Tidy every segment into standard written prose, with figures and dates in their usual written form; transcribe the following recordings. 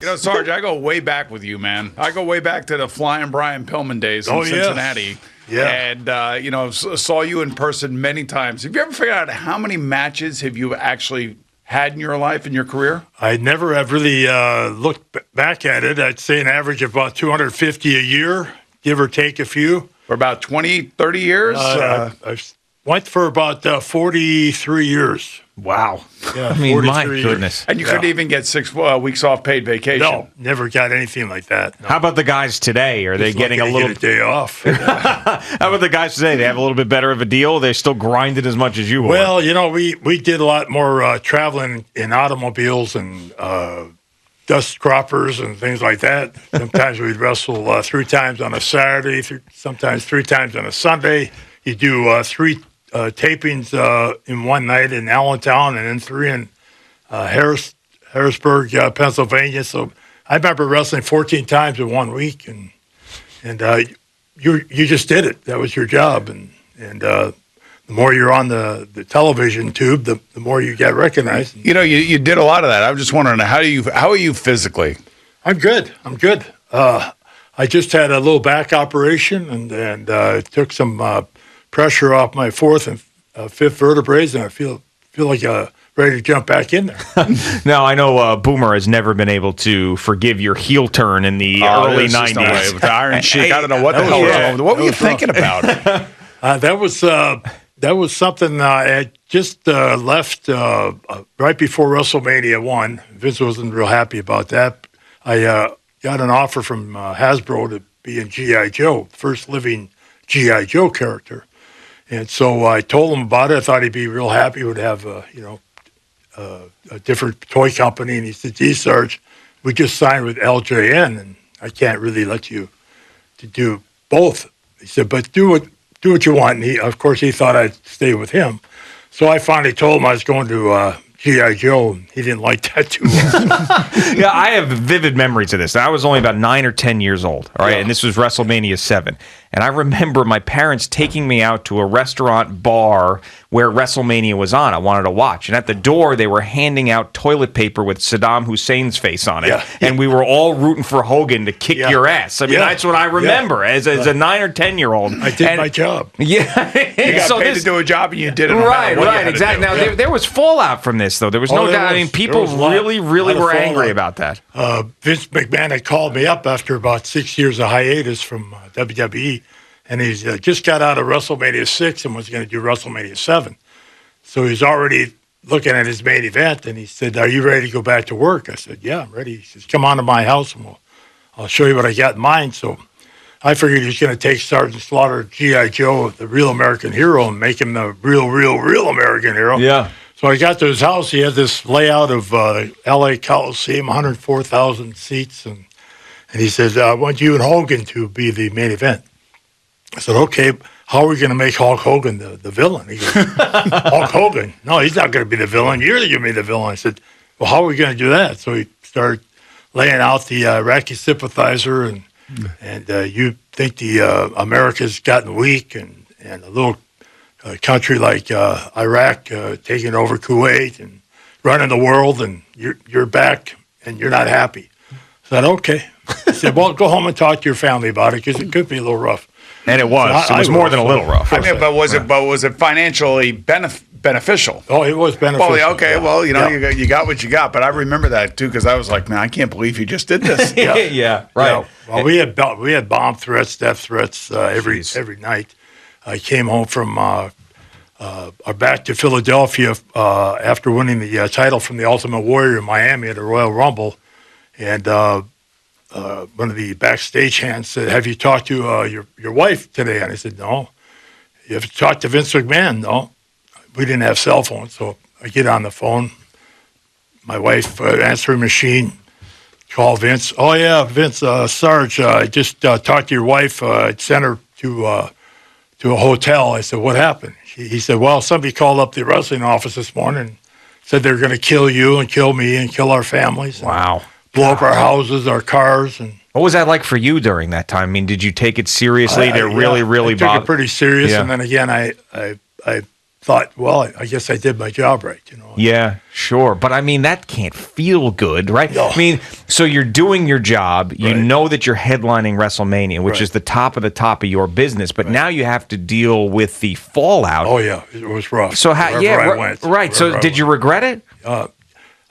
Sarge, I go way back with you, man. I go way back to the Flying Brian Pillman days in Cincinnati. Yeah. And, saw you in person many times. Have you ever figured out how many matches have you actually had in your life, in your career? I never have really looked back at it. I'd say an average of about 250 a year, give or take a few. For about 20, 30 years? I went for about 43 years. Wow. Yeah, I mean, my years. goodness. And you couldn't even get 6 weeks off paid vacation? No, never got anything like that. No. How about the guys today? Are they getting a little day off? How about the guys today? They have a little bit better of a deal? They're still grinding as much as you were? Well, we did a lot more traveling in automobiles and dust croppers and things like that. Sometimes we'd wrestle 3 times on a Saturday, sometimes 3 times on a Sunday. You do 3 tapings in one night in Allentown and then 3 in Harrisburg, Pennsylvania. So I remember wrestling 14 times in 1 week, and you just did it. That was your job, and the more you're on the television tube, the more you get recognized. You did a lot of that. I was just wondering, how are you physically? I'm good. I just had a little back operation, and took some pressure off my 4th and 5th vertebrae, and I feel like ready to jump back in there. Now, I know Boomer has never been able to forgive your heel turn in the early 90s. With the Iron Sheik. I don't know what the hell was wrong. What were you thinking about? That was something I had just left right before WrestleMania 1. Vince wasn't real happy about that. I got an offer from Hasbro to be in G.I. Joe, first living G.I. Joe character. And so I told him about it. I thought he'd be real happy. Would have, a different toy company. And he said, "Gee, Sarge, we just signed with LJN, and I can't really let you to do both." He said, "But do what you want." And of course, he thought I'd stay with him. So I finally told him I was going to G.I. Joe, and he didn't like that too well. Yeah, I have vivid memories of this. I was only about 9 or 10 years old, all right, and this was WrestleMania 7. And I remember my parents taking me out to a restaurant bar where WrestleMania was on. I wanted to watch. And at the door, they were handing out toilet paper with Saddam Hussein's face on it. Yeah. And we were all rooting for Hogan to kick your ass. I mean, that's what I remember as a 9 or 10-year-old. I did my job. Yeah. You got paid to do a job, and you did it. Right, exactly. Now, there was fallout from this, though. There was no doubt. I mean, people really were angry about that. Vince McMahon had called me up after about 6 years of hiatus from WWE. And he's just got out of WrestleMania 6 and was going to do WrestleMania 7. So he's already looking at his main event, and he said, "Are you ready to go back to work?" I said, "Yeah, I'm ready." He says, "Come on to my house, and I'll show you what I got in mind." So I figured he was going to take Sergeant Slaughter, G.I. Joe, the real American hero, and make him the real American hero. Yeah. So I got to his house. He had this layout of L.A. Coliseum, 104,000 seats, and he says, "I want you and Hogan to be the main event." I said, "Okay, how are we going to make Hulk Hogan the villain?" He goes, "Hulk Hogan? No, he's not going to be the villain. You're going to be the villain." I said, "Well, how are we going to do that?" So he started laying out the Iraqi sympathizer, and you think the America's gotten weak, and a little country like Iraq taking over Kuwait and running the world, and you're back, and you're not happy. I said, "Okay." He said, "Well, go home and talk to your family about it, because it could be a little rough." And it was. So it was more than a little rough. I mean, but was it financially beneficial? Oh, it was beneficial. Well, okay. Well, you got what you got. But I remember that too, because I was like, "Man, I can't believe you just did this." Yeah, right. Well, we had bomb threats, death threats every night. I came home from back to Philadelphia after winning the title from the Ultimate Warrior in Miami at the Royal Rumble, and one of the backstage hands said, "Have you talked to your wife today?" And I said, "No." "You have talked to Vince McMahon?" "No." We didn't have cell phones, so I get on the phone. My wife, answering machine, call Vince. "Oh yeah, Vince, Sarge, I just talked to your wife. I sent her to a hotel." I said, "What happened?" He said, "Well, somebody called up the wrestling office this morning and said they're going to kill you and kill me and kill our families. Wow. Blow up our houses, our cars." And what was that like for you during that time? I mean, did you take it seriously? They're really I took it pretty serious. Yeah. And then again, I thought, well, I guess I did my job right, Yeah, sure. But I mean, that can't feel good, right? No. I mean, so you're doing your job. You Right. know that you're headlining WrestleMania, which Right. is the top of your business. But now you have to deal with the fallout. Oh, yeah, it was rough. So, Wherever I went, right. So, wherever I did you regret it? No,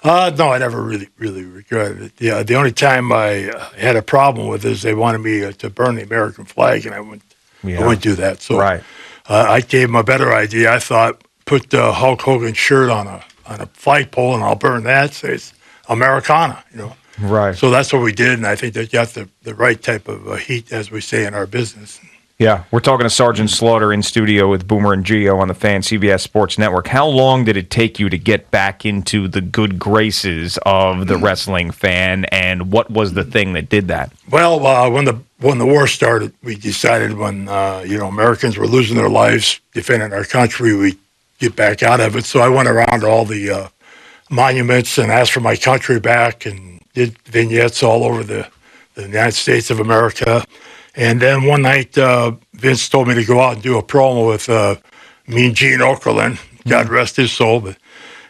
I never really regretted it. Yeah, the only time I had a problem with it is they wanted me to burn the American flag, and I wouldn't do that. So Right. I gave them a better idea. I thought, put the Hulk Hogan shirt on a flagpole, and I'll burn that. Say it's Americana, Right. So that's what we did, and I think they got the right type of heat, as we say in our business. Yeah, we're talking to Sergeant Slaughter in studio with Boomer and Gio on the Fan CBS Sports Network. How long did it take you to get back into the good graces of the wrestling fan, and what was the thing that did that? Well, when the war started, we decided when Americans were losing their lives defending our country, we get back out of it. So I went around to all the monuments and asked for my country back, and did vignettes all over the United States of America. And then one night, Vince told me to go out and do a promo with Mean Gene Okerlund, God rest his soul.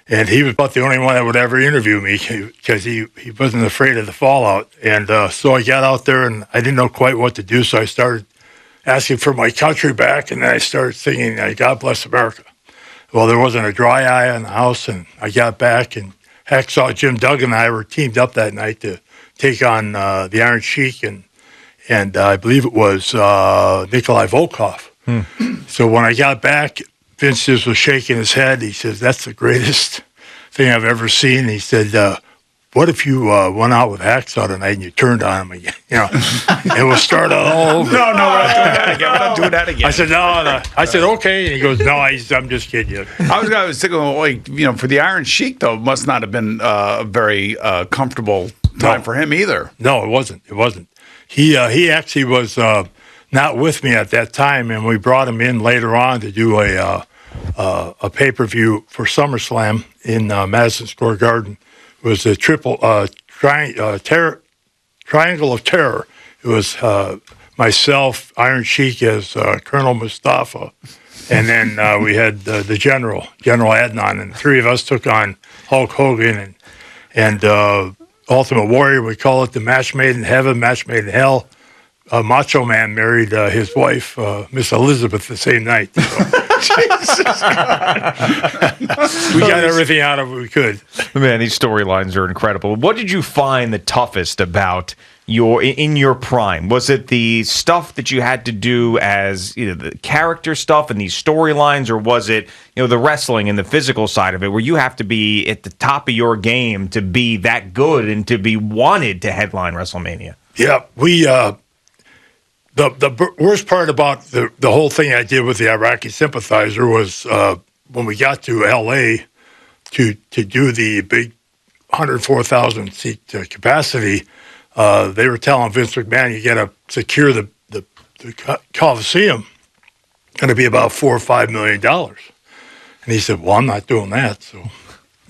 And he was about the only one that would ever interview me because he wasn't afraid of the fallout. And so I got out there, and I didn't know quite what to do, so I started asking for my country back, and then I started singing, God Bless America. Well, there wasn't a dry eye in the house, and I got back, and Hacksaw Jim Duggan and I were teamed up that night to take on the Iron Sheik and I believe it was Nikolai Volkov. So when I got back, Vince just was shaking his head. He says, "That's the greatest thing I've ever seen." He said, "What if you went out with Hacksaw tonight and you turned on him again? And we'll start all over." No, we're not doing that again. We're not doing that again. I said, "No." I said, "Okay." And he goes, "No, I'm just kidding you." I was thinking, like, for the Iron Sheik, though, it must not have been a very comfortable time for him either. No, it wasn't. It wasn't. He actually was not with me at that time, and we brought him in later on to do a pay-per-view for SummerSlam in Madison Square Garden. It was a triangle of terror. It was myself, Iron Sheik as Colonel Mustafa, and then we had the General Adnan, and the three of us took on Hulk Hogan and Ultimate Warrior. We call it the match made in heaven, match made in hell. Macho Man married his wife, Miss Elizabeth, the same night. So. We got everything out of it we could. Man, these storylines are incredible. What did you find the toughest about in your prime? Was it the stuff that you had to do as the character stuff and these storylines, or was it the wrestling and the physical side of it, where you have to be at the top of your game to be that good and to be wanted to headline WrestleMania? Yeah, we. The worst part about the whole thing I did with the Iraqi sympathizer was when we got to L.A. to do the big 104,000 seat capacity. They were telling Vince McMahon, you got to secure the Coliseum. It's going to be about $4 or $5 million. And he said, well, I'm not doing that. So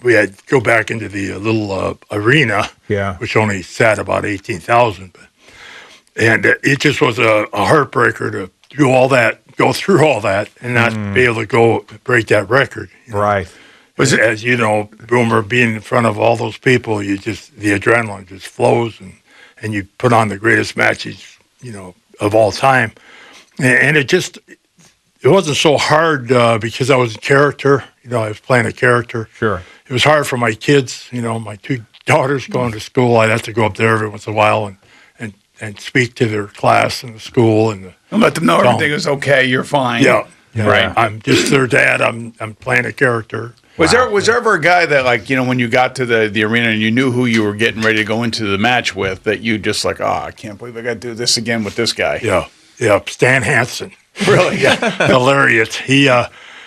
we had to go back into the little arena, which only sat about 18,000. And it just was a heartbreaker to do all that, go through all that, and not be able to go break that record. Right. As you know, Boomer, being in front of all those people, the adrenaline just flows, and you put on the greatest matches, of all time. And it wasn't so hard because I was a character. I was playing a character. Sure. It was hard for my kids. My two daughters going to school. I'd have to go up there every once in a while and speak to their class in the school and let them know everything is okay. You're fine. Yeah. Right. I'm just their dad. I'm playing a character. Was there ever a guy that, like, when you got to the arena and you knew who you were getting ready to go into the match with, that you just like, I can't believe I got to do this again with this guy? Yeah. Stan Hansen. Really? Yeah. Hilarious.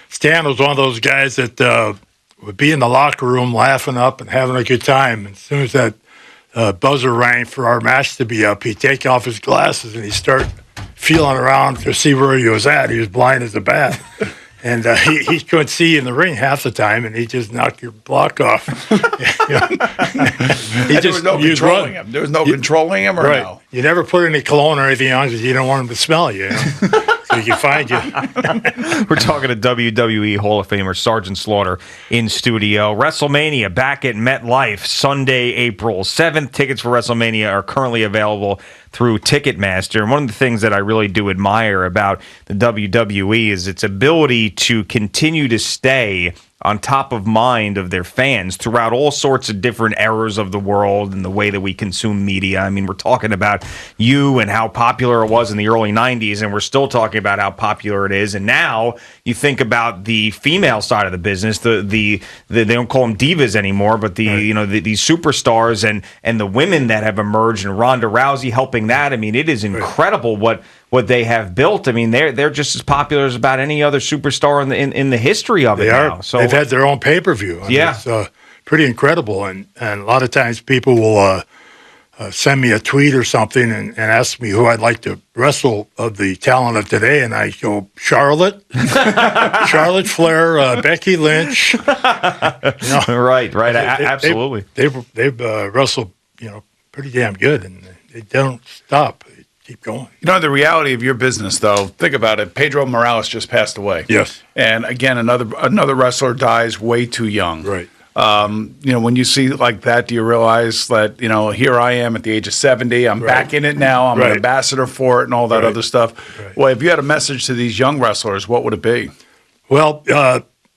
Stan was one of those guys that would be in the locker room laughing up and having a good time. And as soon as that buzzer rang for our match to be up, he'd take off his glasses and he'd start feeling around to see where he was at. He was blind as a bat. And he couldn't see in the ring half the time, and he just knocked your block off. There was no controlling him. There was no controlling him, or right. no? You never put any cologne or anything on because you don't want him to smell you. so he can find you. We're talking to WWE Hall of Famer Sergeant Slaughter in studio. WrestleMania back at MetLife Sunday, April 7th. Tickets for WrestleMania are currently available through Ticketmaster. And one of the things that I really do admire about the WWE is its ability to continue to stay on top of mind of their fans throughout all sorts of different eras of the world and the way that we consume media. I mean, we're talking about you and how popular it was in the early 90s, and we're still talking about how popular it is. And now you think about the female side of the business, the they don't call them divas anymore, but these superstars and the women that have emerged, and Ronda Rousey helping that. I mean, it is incredible what they have built. I mean, they're just as popular as about any other superstar in the history of it now. So they've had their own pay-per-view. It's pretty incredible. And a lot of times people will send me a tweet or something and ask me who I'd like to wrestle of the talent of today, and I go, Charlotte, Charlotte Flair, Becky Lynch. Right, absolutely. They've wrestled, pretty damn good, and they don't stop. Keep going. The reality of your business, though, think about it. Pedro Morales just passed away. Yes. And again, another wrestler dies way too young. Right. When you see like that, do you realize that, here I am at the age of 70, I'm back in it now, I'm an ambassador for it and all that other stuff. Right. Well, if you had a message to these young wrestlers, what would it be? Well,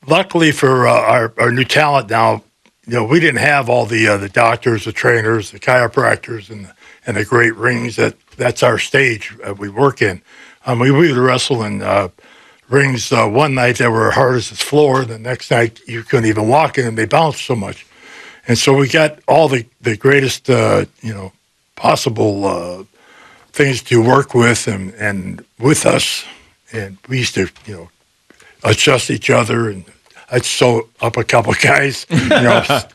luckily for our new talent now, we didn't have all the doctors, the trainers, the chiropractors, and the great rings that's our stage we work in. We would wrestle in rings one night that were hard as this floor. The next night you couldn't even walk in them. They bounced so much. And so we got all the greatest, possible things to work with and with us. And we used to, adjust each other, and I'd sew up a couple of guys.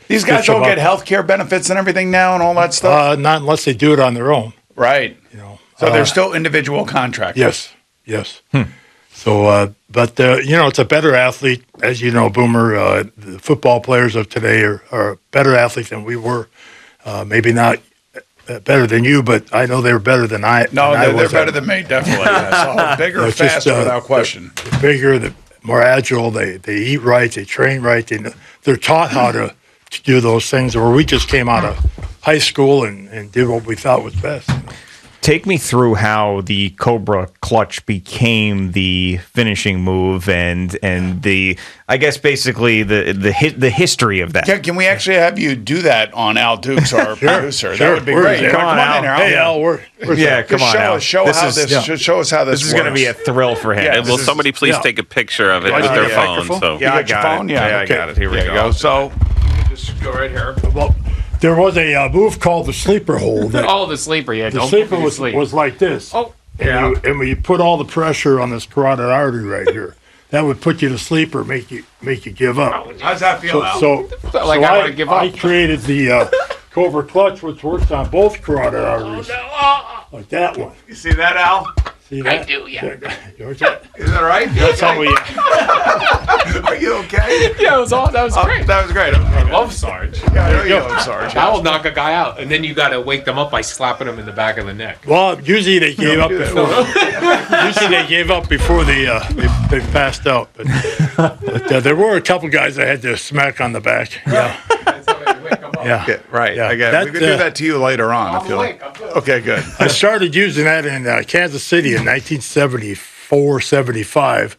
These guys don't get health care benefits and everything now and all that stuff? Not unless they do it on their own. Right. So they're still individual contractors. Yes. So, but it's a better athlete, as you know, Boomer. The football players of today are a better athlete than we were. Maybe not better than you, but I know they're better than I. No, they're better than me, definitely. So bigger, faster, without question. They're bigger, the more agile. They eat right. They train right. They're taught how to do those things. Where we just came out of high school and did what we thought was best. Take me through how the Cobra Clutch became the finishing move and the, I guess, basically the history of that. Can we actually have you do that on Al Dukes, our producer? Sure. That would be great. Come on, Al. In, Al. Hey, Al, come on, Al. Show us how this is going to be a thrill for him. Yeah, will somebody please take a picture of it with their phone? So. Yeah, I got it. Yeah, I got it. Here we go. So you can just go right here. Well, there was a move called the sleeper hold. The sleeper, yeah. The sleeper was like this. Oh, yeah. And when you put all the pressure on this carotid artery right here, that would put you to sleep or make you give up. How's that feel, Al? So I want to give up. I created the Cobra Clutch, which works on both carotid arteries, like that one. You see that, Al? See that? I do, yeah. Is that right? That's how we. Are you okay? Yeah, that was great. That was great. I love Sarge. There you go, Sarge. I will knock a guy out, and then you got to wake them up by slapping him in the back of the neck. Well, usually they gave up before they passed out. But there were a couple guys that had to smack on the back. Yeah. That's how they wake them up. Yeah, right. Yeah. Again, we can do that to you later on. I feel like. Okay, good. I started using that in Kansas City in 1974, 75.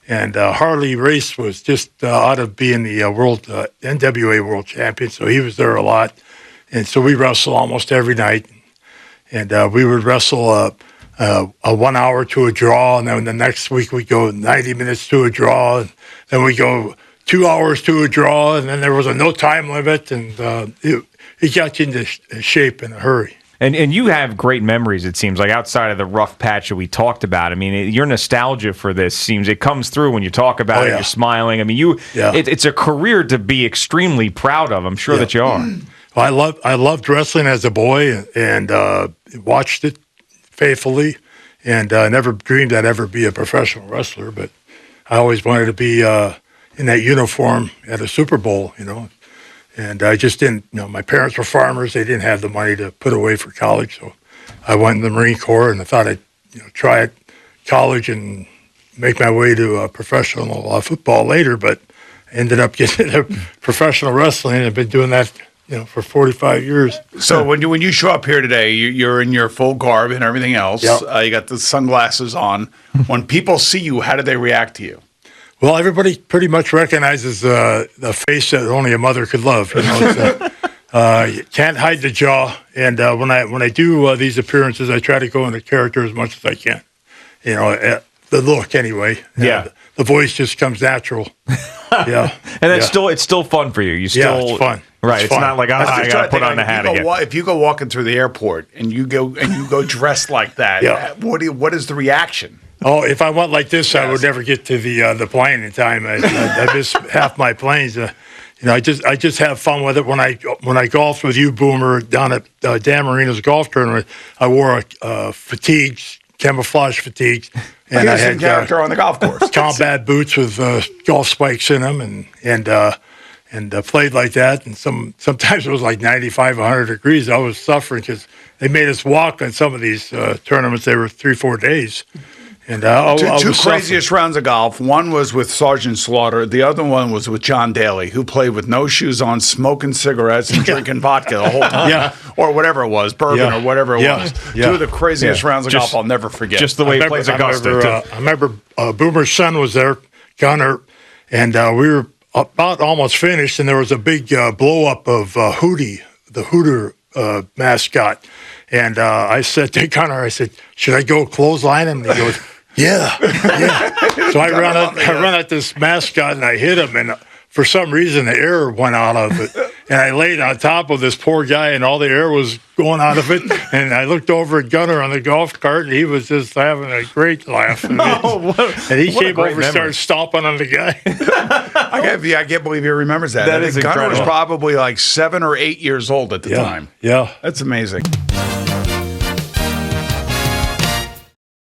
And Harley Race was just out of being the NWA World Champion, so he was there a lot. And so we wrestle almost every night. And we would wrestle a 1 hour to a draw, and then the next week we go 90 minutes to a draw, and then we go 2 hours to a draw, and then there was a no time limit, and it got you into shape in a hurry. And you have great memories, it seems, like outside of the rough patch that we talked about. I mean, your nostalgia for this it comes through when you talk about it. You're smiling. I mean, it's a career to be extremely proud of. I'm sure that you are. Well, I loved wrestling as a boy and watched it faithfully, and I never dreamed I'd ever be a professional wrestler, but I always wanted to be in that uniform at a Super Bowl, And I just didn't, my parents were farmers. They didn't have the money to put away for college. So I went in the Marine Corps, and I thought I'd, try it, college and make my way to professional football later, but ended up getting into professional wrestling and I've been doing that, for 45 years. So when you show up here today, you're in your full garb and everything else. Yep. You got the sunglasses on. When people see you, how do they react to you? Well, everybody pretty much recognizes the face that only a mother could love. You can't hide the jaw. And when I do these appearances, I try to go into character as much as I can. The look anyway. Yeah. The voice just comes natural. Yeah. And it's still fun for you. It's fun. Right. It's It's fun. not like I got to put on the hat again. If you go walking through the airport and you go dressed like that, what is the reaction? Oh, if I went like this, I would never get to the plane in time. I miss half my planes. I just have fun with it. When I golfed with you, Boomer, down at Dan Marino's golf tournament, I wore fatigues, camouflage fatigues, and I had character on the golf course. combat boots with golf spikes in them, and played like that. And sometimes it was like 95, 100 degrees. I was suffering because they made us walk on some of these tournaments. They were 3-4 days. And two craziest rounds of golf. One was with Sergeant Slaughter. The other one was with John Daly, who played with no shoes on, smoking cigarettes and drinking vodka the whole time, or whatever it was, bourbon or whatever it was. Two of the craziest rounds of golf I'll never forget. Just the way he plays Augusta. I remember Boomer's son was there, Gunner, and we were about almost finished, and there was a big blow up of Hootie, the Hooter mascot. And I said to Gunner, should I go clothesline him? And he goes, yeah. So I run at this mascot and I hit him, and for some reason the air went out of it, and I laid on top of this poor guy, and all the air was going out of it. And I looked over at Gunner on the golf cart, and he was just having a great laugh. And he came over and started stomping on the guy. I can't believe he rememers that. That is Gunner incredible. was probably like 7 or 8 years old at the time. Yeah. That's amazing.